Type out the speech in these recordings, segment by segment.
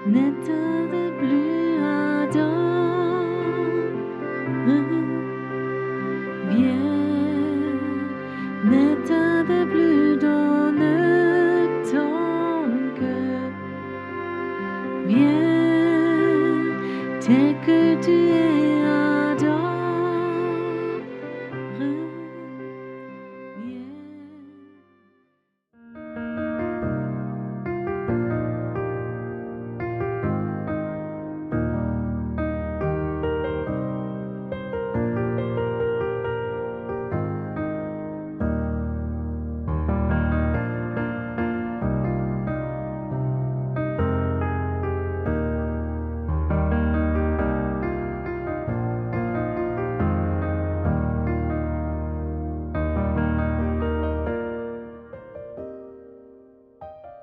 N'être de plus ardent, viens, n'être de plus donne ton cœur, viens, tel que tu es ardent, viens.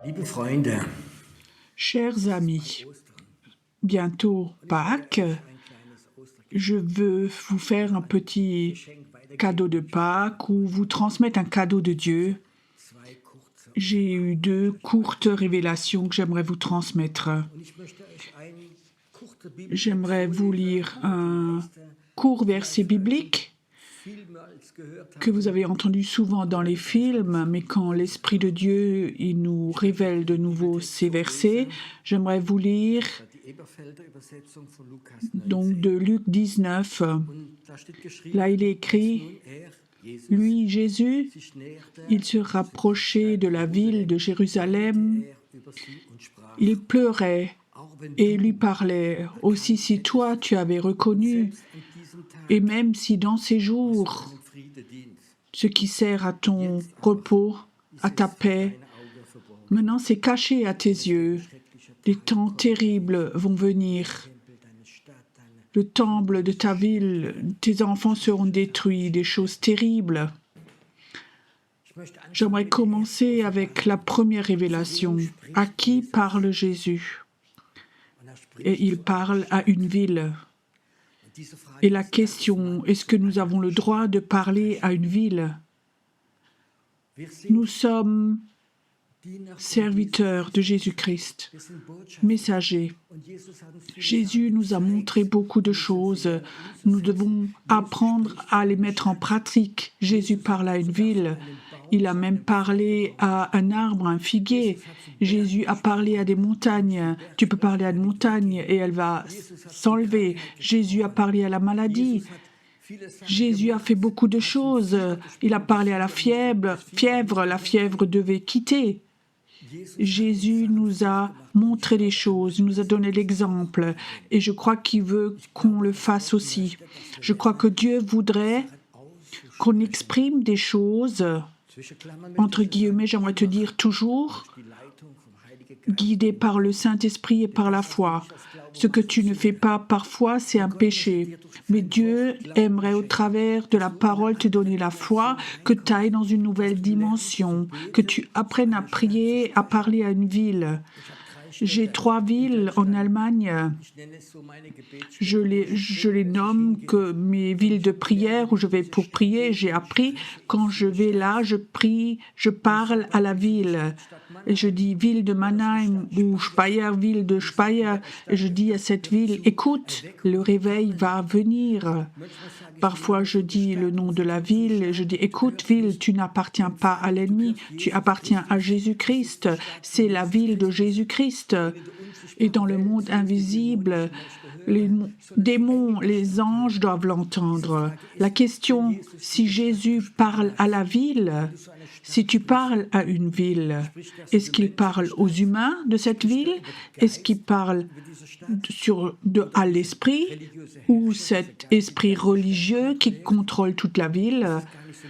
Liebe Freunde, Chers amis, bientôt Pâques, je veux vous faire un petit cadeau de Pâques ou vous transmettre un cadeau de Dieu. J'ai eu 2 courtes révélations que j'aimerais vous transmettre. J'aimerais vous lire un court verset biblique que vous avez entendu souvent dans les films, mais quand l'Esprit de Dieu il nous révèle de nouveau ces versets, j'aimerais vous lire donc de Luc 19. Là, il est écrit, lui, Jésus, il se rapprochait de la ville de Jérusalem, il pleurait et lui parlait. Aussi, si toi, tu avais reconnu, et même si dans ces jours, ce qui sert à ton repos, à ta paix, maintenant c'est caché à tes yeux. Des temps terribles vont venir. Le temple de ta ville, tes enfants seront détruits, des choses terribles. J'aimerais commencer avec la première révélation. À qui parle Jésus? Et il parle à une ville. Et la question, est-ce que nous avons le droit de parler à une ville? Nous sommes serviteurs de Jésus-Christ, messagers. Jésus nous a montré beaucoup de choses. Nous devons apprendre à les mettre en pratique. Jésus parle à une ville. Il a même parlé à un arbre, un figuier. Jésus a parlé à des montagnes. Tu peux parler à une montagne et elle va s'enlever. Jésus a parlé à la maladie. Jésus a fait beaucoup de choses. Il a parlé à la fièvre. La fièvre devait quitter. Jésus nous a montré les choses, nous a donné l'exemple et je crois qu'il veut qu'on le fasse aussi. Je crois que Dieu voudrait qu'on exprime des choses, entre guillemets, j'aimerais te dire toujours, guidé par le Saint-Esprit et par la foi. Ce que tu ne fais pas parfois, c'est un péché. Mais Dieu aimerait au travers de la parole te donner la foi, que tu ailles dans une nouvelle dimension, que tu apprennes à prier, à parler à une ville. J'ai 3 villes en Allemagne. Je les nomme que mes villes de prière où je vais pour prier. J'ai appris, quand je vais là, je prie, je parle à la ville. Et je dis ville de Mannheim ou Speyer, ville de Speyer. Et je dis à cette ville, écoute, le réveil va venir. Parfois, je dis le nom de la ville. Je dis, écoute, ville, tu n'appartiens pas à l'ennemi. Tu appartiens à Jésus-Christ. C'est la ville de Jésus-Christ. Et dans le monde invisible, les démons, les anges doivent l'entendre. La question, si Jésus parle à la ville, si tu parles à une ville, est-ce qu'il parle aux humains de cette ville? Est-ce qu'il parle à l'esprit ou cet esprit religieux qui contrôle toute la ville?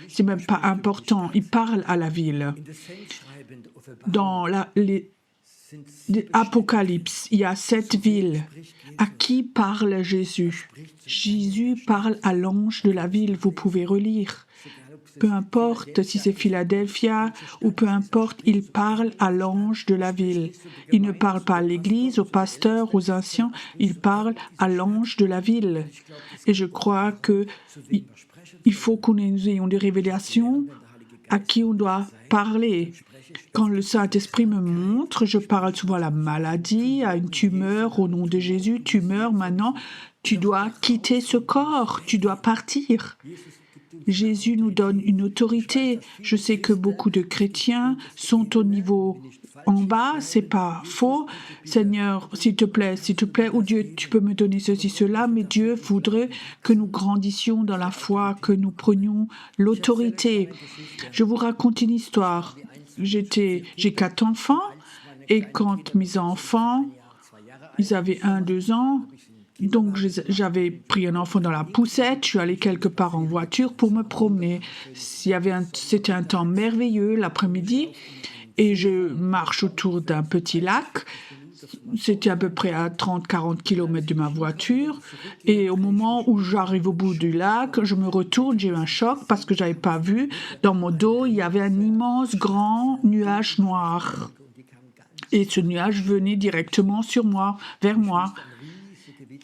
C'est même pas important. Il parle à la ville. Dans l'Apocalypse, il y a 7 villes. À qui parle Jésus? Jésus parle à l'ange de la ville. Vous pouvez relire. Peu importe si c'est Philadelphia ou peu importe, il parle à l'ange de la ville. Il ne parle pas à l'église, aux pasteurs, aux anciens, il parle à l'ange de la ville. Et je crois que il faut que nous ayons des révélations à qui on doit parler. Quand le Saint-Esprit me montre, je parle souvent à la maladie, à une tumeur, au nom de Jésus, tu meurs maintenant, tu dois quitter ce corps, tu dois partir. Jésus nous donne une autorité. Je sais que beaucoup de chrétiens sont au niveau en bas, c'est pas faux. Seigneur, s'il te plaît, ou Dieu, tu peux me donner ceci, cela, mais Dieu voudrait que nous grandissions dans la foi, que nous prenions l'autorité. Je vous raconte une histoire. J'ai 4 enfants, et quand mes enfants, ils avaient 1, 2 ans, donc j'avais pris un enfant dans la poussette, je suis allée quelque part en voiture pour me promener. C'était un temps merveilleux l'après-midi et je marche autour d'un petit lac. C'était à peu près à 30-40 km de ma voiture et au moment où j'arrive au bout du lac, je me retourne, j'ai eu un choc parce que je n'avais pas vu. Dans mon dos, il y avait un immense grand nuage noir. Et ce nuage venait directement sur moi, vers moi.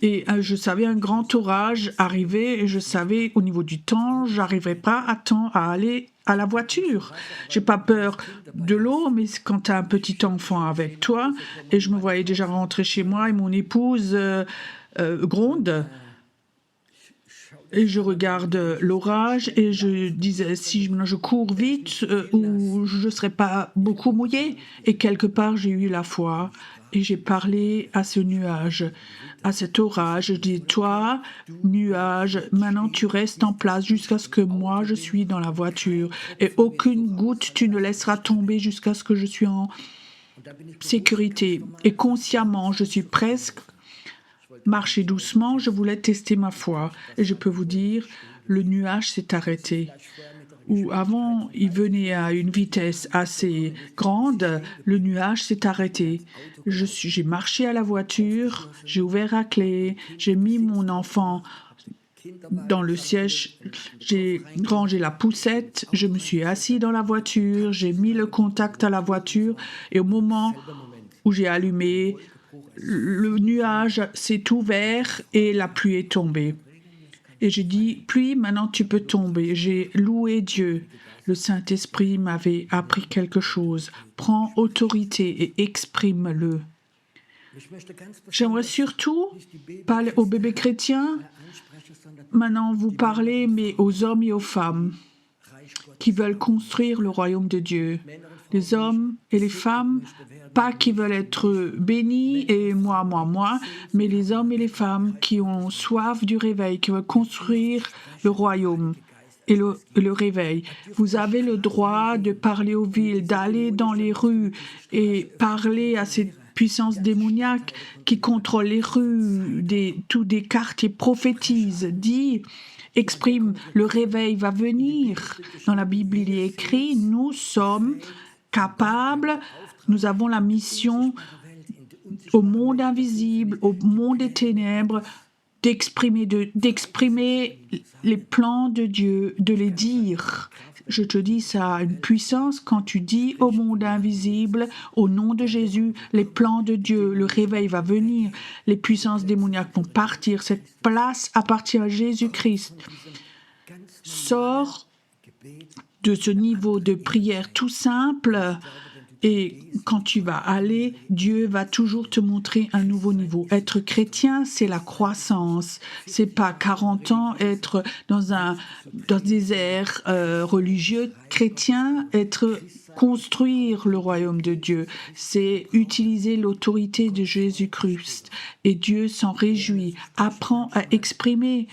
Et je savais un grand orage arriver et je savais au niveau du temps, j'arriverais pas à temps à aller à la voiture. J'ai pas peur de l'eau, mais quand tu as un petit enfant avec toi, et je me voyais déjà rentrer chez moi et mon épouse gronde. Et je regarde l'orage et je disais, si je cours vite ou je ne serai pas beaucoup mouillée. Et quelque part, j'ai eu la foi et j'ai parlé à ce nuage, à cet orage. Je dis, toi, nuage, maintenant tu restes en place jusqu'à ce que moi, je suis dans la voiture. Et aucune goutte tu ne laisseras tomber jusqu'à ce que je suis en sécurité. Et consciemment, je suis presque marché doucement, je voulais tester ma foi. Et je peux vous dire, le nuage s'est arrêté. Où avant, il venait à une vitesse assez grande, le nuage s'est arrêté. J'ai marché à la voiture, j'ai ouvert la clé, j'ai mis mon enfant dans le siège, j'ai rangé la poussette, je me suis assis dans la voiture, j'ai mis le contact à la voiture et au moment où j'ai allumé, le nuage s'est ouvert et la pluie est tombée. Et j'ai dit, pluie, maintenant tu peux tomber. J'ai loué Dieu. Le Saint-Esprit m'avait appris quelque chose. Prends autorité et exprime-le. J'aimerais surtout parler aux bébés chrétiens. Maintenant, vous parlez, mais aux hommes et aux femmes qui veulent construire le royaume de Dieu. Les hommes et les femmes, pas qui veulent être bénis et moi, mais les hommes et les femmes qui ont soif du réveil, qui veulent construire le royaume et le réveil. Vous avez le droit de parler aux villes, d'aller dans les rues et parler à ces puissances démoniaques qui contrôlent les rues, tous des quartiers, prophétisent, dit, exprime, le réveil va venir. Dans la Bible, il est écrit, nous sommes capables, nous avons la mission au monde invisible, au monde des ténèbres, d'exprimer les plans de Dieu, de les dire. Je te dis, ça a une puissance quand tu dis au monde invisible, au nom de Jésus, les plans de Dieu, le réveil va venir, les puissances démoniaques vont partir, cette place appartient à Jésus-Christ. Sors de ce niveau de prière tout simple et quand tu vas aller, Dieu va toujours te montrer un nouveau niveau. Être chrétien, c'est la croissance. C'est pas 40 ans être dans des airs religieux. Chrétien, construire le royaume de Dieu, c'est utiliser l'autorité de Jésus-Christ. Et Dieu s'en réjouit. Apprends à exprimer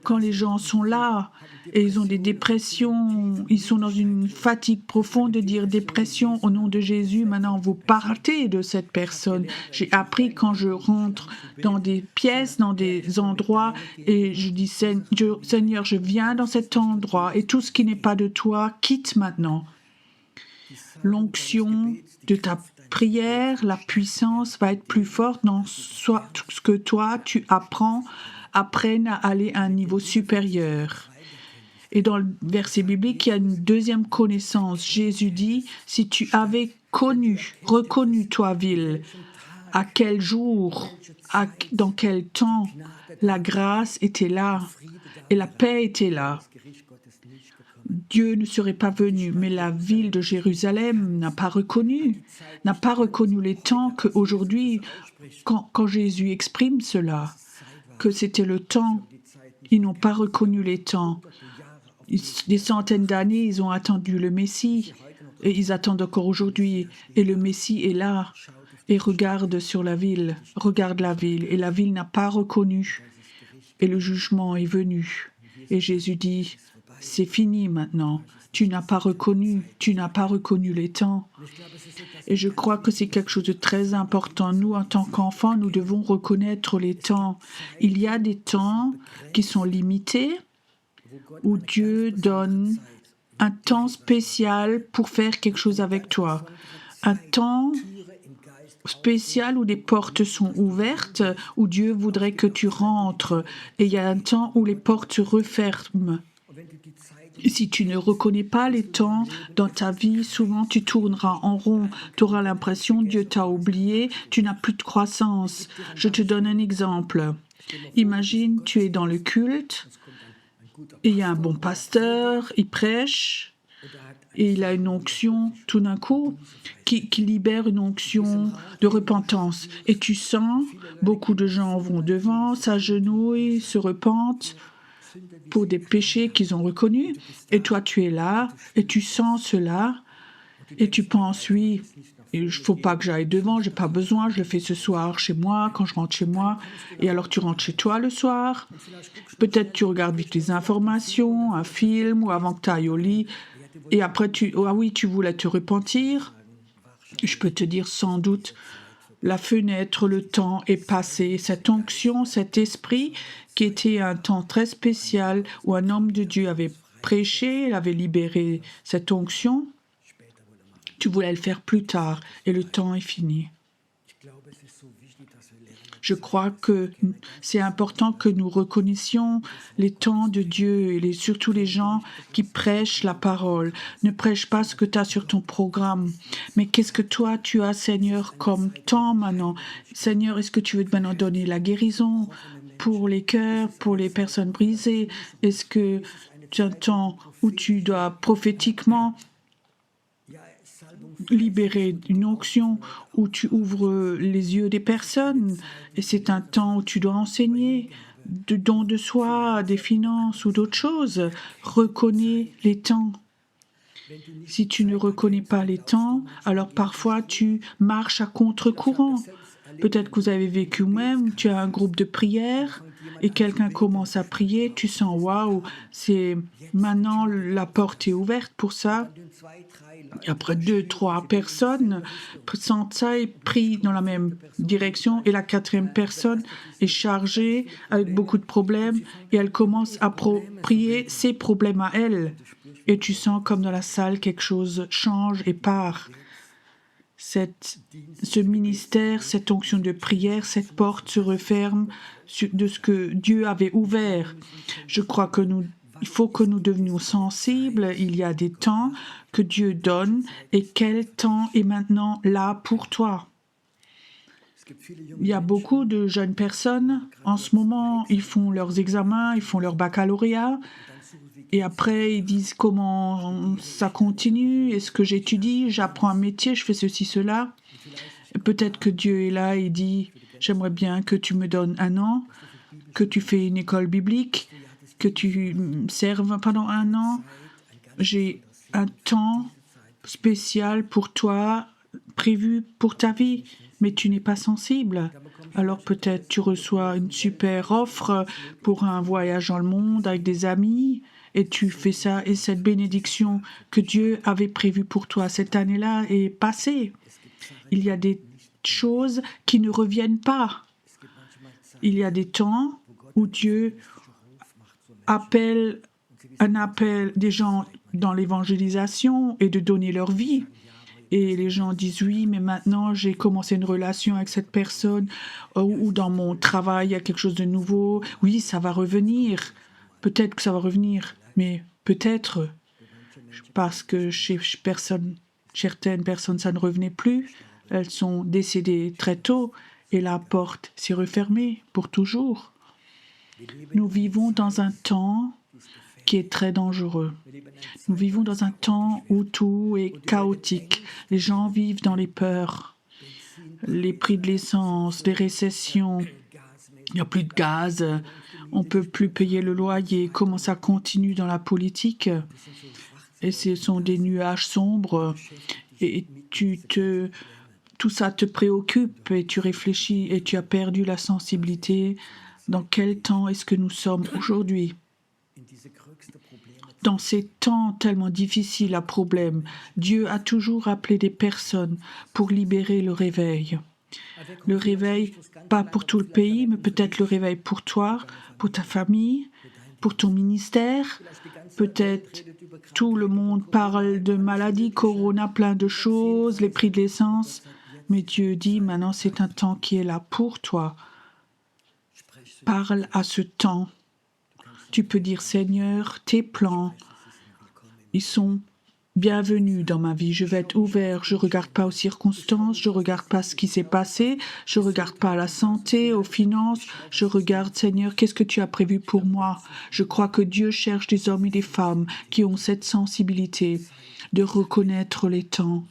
quand les gens sont là et ils ont des dépressions, ils sont dans une fatigue profonde de dire dépression au nom de Jésus. Maintenant, vous partez de cette personne. J'ai appris quand je rentre dans des pièces, dans des endroits et je dis Seigneur, je viens dans cet endroit et tout ce qui n'est pas de toi, quitte maintenant. L'onction de ta prière, la puissance va être plus forte dans ce que toi, tu apprennes à aller à un niveau supérieur. Et dans le verset biblique, il y a une deuxième connaissance. Jésus dit, si tu avais reconnu toi, ville, à quel jour, dans quel temps, la grâce était là et la paix était là. Dieu ne serait pas venu, mais la ville de Jérusalem n'a pas reconnu les temps qu'aujourd'hui, quand Jésus exprime cela, que c'était le temps. Ils n'ont pas reconnu les temps. Des centaines d'années, ils ont attendu le Messie, et ils attendent encore aujourd'hui. Et le Messie est là, et regarde la ville, et la ville n'a pas reconnu. Et le jugement est venu. Et Jésus dit, c'est fini maintenant. Tu n'as pas reconnu les temps. Et je crois que c'est quelque chose de très important. Nous, en tant qu'enfants, nous devons reconnaître les temps. Il y a des temps qui sont limités, où Dieu donne un temps spécial pour faire quelque chose avec toi. Un temps spécial où les portes sont ouvertes, où Dieu voudrait que tu rentres. Et il y a un temps où les portes se referment. Si tu ne reconnais pas les temps dans ta vie, souvent tu tourneras en rond. Tu auras l'impression que Dieu t'a oublié, tu n'as plus de croissance. Je te donne un exemple. Imagine, tu es dans le culte, et il y a un bon pasteur, il prêche, et il a une onction tout d'un coup qui libère une onction de repentance. Et tu sens, beaucoup de gens vont devant, s'agenouillent, se repentent pour des péchés qu'ils ont reconnus. Et toi, tu es là, et tu sens cela, et tu penses, oui, il ne faut pas que j'aille devant, je n'ai pas besoin, je le fais ce soir chez moi, quand je rentre chez moi. Et alors tu rentres chez toi le soir. Peut-être tu regardes vite les informations, un film, ou avant que tu ailles au lit. Et après, tu voulais te repentir. Je peux te dire sans doute, la fenêtre, le temps est passé. Cette onction, cet esprit, qui était un temps très spécial où un homme de Dieu avait prêché, il avait libéré cette onction, tu voulais le faire plus tard et le temps est fini. Je crois que c'est important que nous reconnaissions les temps de Dieu et surtout les gens qui prêchent la parole. Ne prêche pas ce que tu as sur ton programme, mais qu'est-ce que toi tu as, Seigneur, comme temps maintenant. Seigneur, est-ce que tu veux maintenant donner la guérison pour les cœurs, pour les personnes brisées? Est-ce que tu as un temps où tu dois prophétiquement libérer une onction, où tu ouvres les yeux des personnes, et c'est un temps où tu dois enseigner de dons de soi, des finances ou d'autres choses. Reconnais les temps. Si tu ne reconnais pas les temps, alors parfois tu marches à contre-courant. Peut-être que vous avez vécu même, tu as un groupe de prière et quelqu'un commence à prier, tu sens waouh, c'est maintenant la porte est ouverte pour ça. Et après 2, 3 personnes sentent ça et prient dans la même direction, et la 4e personne est chargée avec beaucoup de problèmes et elle commence à prier ses problèmes à elle. Et tu sens comme dans la salle quelque chose change et part. Ce ministère, cette onction de prière, cette porte se referme de ce que Dieu avait ouvert. Je crois que il faut que nous devenions sensibles. Il y a des temps que Dieu donne, et quel temps est maintenant là pour toi? Il y a beaucoup de jeunes personnes, en ce moment, ils font leurs examens, ils font leur baccalauréat, et après ils disent comment ça continue, est-ce que j'étudie, j'apprends un métier, je fais ceci, cela. Et peut-être que Dieu est là et dit, j'aimerais bien que tu me donnes 1 an, que tu fais une école biblique, que tu serves pendant 1 an. J'ai un temps spécial pour toi, prévu pour ta vie, mais tu n'es pas sensible. Alors peut-être tu reçois une super offre pour un voyage dans le monde avec des amis, et tu fais ça, et cette bénédiction que Dieu avait prévue pour toi cette année-là est passée. Il y a des choses qui ne reviennent pas. Il y a des temps où Dieu appelle des gens dans l'évangélisation et de donner leur vie. Et les gens disent oui, mais maintenant j'ai commencé une relation avec cette personne, ou dans mon travail il y a quelque chose de nouveau. Oui, ça va revenir. Peut-être que ça va revenir, mais peut-être parce que chez certaines personnes ça ne revenait plus. Elles sont décédées très tôt et la porte s'est refermée pour toujours. Nous vivons dans un temps qui est très dangereux. Nous vivons dans un temps où tout est chaotique. Les gens vivent dans les peurs. Les prix de l'essence, les récessions, il n'y a plus de gaz, on ne peut plus payer le loyer. Comment ça continue dans la politique? Et ce sont des nuages sombres. Et tout ça te préoccupe et tu réfléchis et tu as perdu la sensibilité. Dans quel temps est-ce que nous sommes aujourd'hui? Dans ces temps tellement difficiles à problème, Dieu a toujours appelé des personnes pour libérer le réveil. Le réveil, pas pour tout le pays, mais peut-être le réveil pour toi, pour ta famille, pour ton ministère. Peut-être tout le monde parle de maladies, corona, plein de choses, les prix de l'essence. Mais Dieu dit, maintenant c'est un temps qui est là pour toi. Parle à ce temps. Tu peux dire, Seigneur, tes plans, ils sont bienvenus dans ma vie. Je vais être ouvert. Je ne regarde pas aux circonstances, je ne regarde pas ce qui s'est passé, je ne regarde pas à la santé, aux finances. Je regarde, Seigneur, qu'est-ce que tu as prévu pour moi? Je crois que Dieu cherche des hommes et des femmes qui ont cette sensibilité de reconnaître les temps.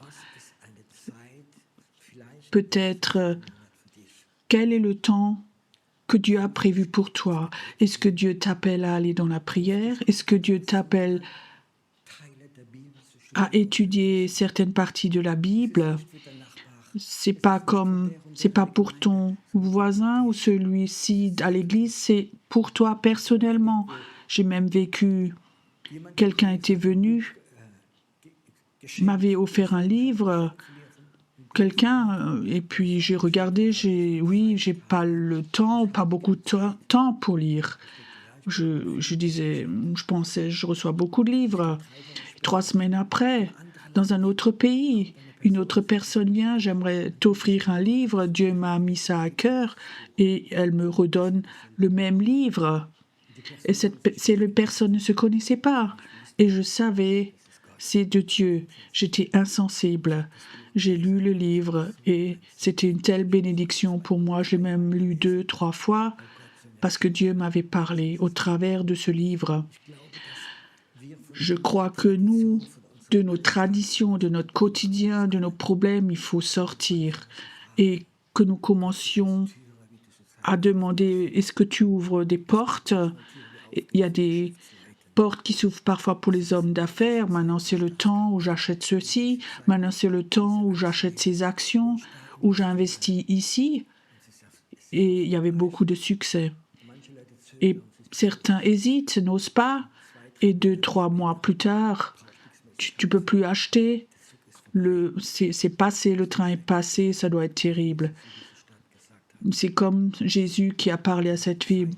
Peut-être, quel est le temps que Dieu a prévu pour toi? Est-ce que Dieu t'appelle à aller dans la prière? Est-ce que Dieu t'appelle à étudier certaines parties de la Bible? C'est pas pour ton voisin ou celui-ci à l'église, c'est pour toi personnellement. J'ai même vécu, quelqu'un était venu, m'avait offert un livre, et puis j'ai regardé, j'ai pas le temps, pas beaucoup de temps pour lire. Je disais, je pensais, je reçois beaucoup de livres. 3 semaines après, dans un autre pays, une autre personne vient, j'aimerais t'offrir un livre, Dieu m'a mis ça à cœur, et elle me redonne le même livre. Et cette personne ne se connaissait pas. Et je savais, c'est de Dieu. J'étais insensible. J'ai lu le livre et c'était une telle bénédiction pour moi. J'ai même lu 2, 3 fois parce que Dieu m'avait parlé au travers de ce livre. Je crois que nous, de nos traditions, de notre quotidien, de nos problèmes, il faut sortir et que nous commencions à demander, est-ce que tu ouvres des portes? Il y a des portes qui s'ouvrent parfois pour les hommes d'affaires. Maintenant, c'est le temps où j'achète ceci. Maintenant, c'est le temps où j'achète ces actions, où j'investis ici. Et il y avait beaucoup de succès. Et certains hésitent, n'osent pas. Et 2, 3 mois plus tard, tu peux plus acheter. C'est passé, le train est passé, ça doit être terrible. C'est comme Jésus qui a parlé à cette ville.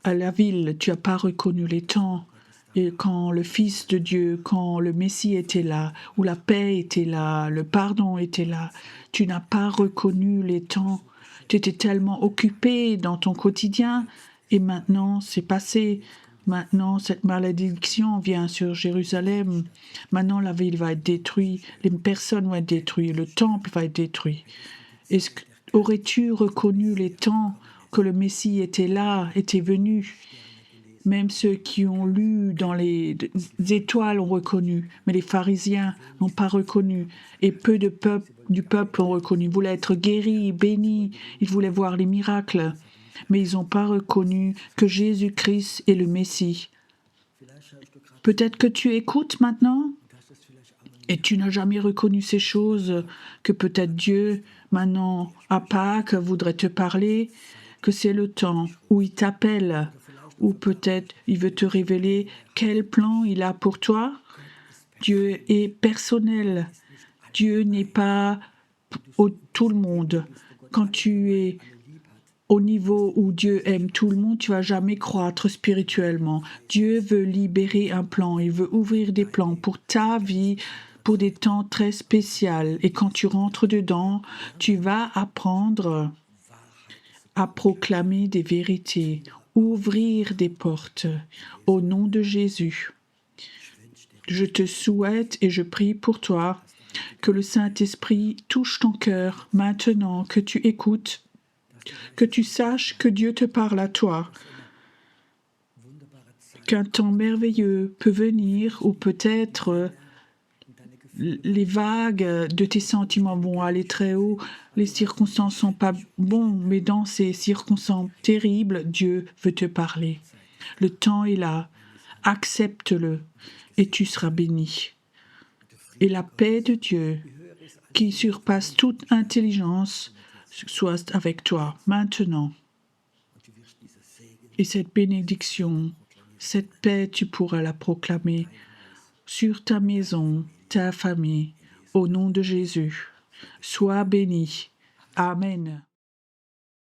À la ville, tu n'as pas reconnu les temps. Et quand le Fils de Dieu, quand le Messie était là, où la paix était là, le pardon était là, tu n'as pas reconnu les temps. Tu étais tellement occupé dans ton quotidien et maintenant c'est passé. Maintenant, cette malédiction vient sur Jérusalem. Maintenant, la ville va être détruite, les personnes vont être détruites, le temple va être détruit. Aurais-tu reconnu les temps que le Messie était là, était venu? Même ceux qui ont lu dans les étoiles ont reconnu, mais les pharisiens n'ont pas reconnu. Et peu du peuple ont reconnu. Ils voulaient être guéris, bénis, ils voulaient voir les miracles. Mais ils n'ont pas reconnu que Jésus-Christ est le Messie. Peut-être que tu écoutes maintenant et tu n'as jamais reconnu ces choses, que peut-être Dieu, maintenant, à Pâques, voudrait te parler, que c'est le temps où il t'appelle, ou peut-être il veut te révéler quel plan il a pour toi. Dieu est personnel. Dieu n'est pas tout le monde. Quand tu es au niveau où Dieu aime tout le monde, tu ne vas jamais croître spirituellement. Dieu veut libérer un plan, il veut ouvrir des plans pour ta vie, pour des temps très spéciaux. Et quand tu rentres dedans, tu vas apprendre à proclamer des vérités, ouvrir des portes au nom de Jésus. Je te souhaite et je prie pour toi que le Saint-Esprit touche ton cœur maintenant, que tu écoutes, que tu saches que Dieu te parle à toi. qu'un temps merveilleux peut venir ou peut-être les vagues de tes sentiments vont aller très haut, les circonstances sont pas bonnes, mais dans ces circonstances terribles, Dieu veut te parler. Le temps est là, accepte-le et tu seras béni. Et la paix de Dieu, qui surpasse toute intelligence, soit avec toi maintenant. Et cette bénédiction, cette paix, tu pourras la proclamer sur ta maison, ta famille, au nom de Jésus. Sois béni. Amen.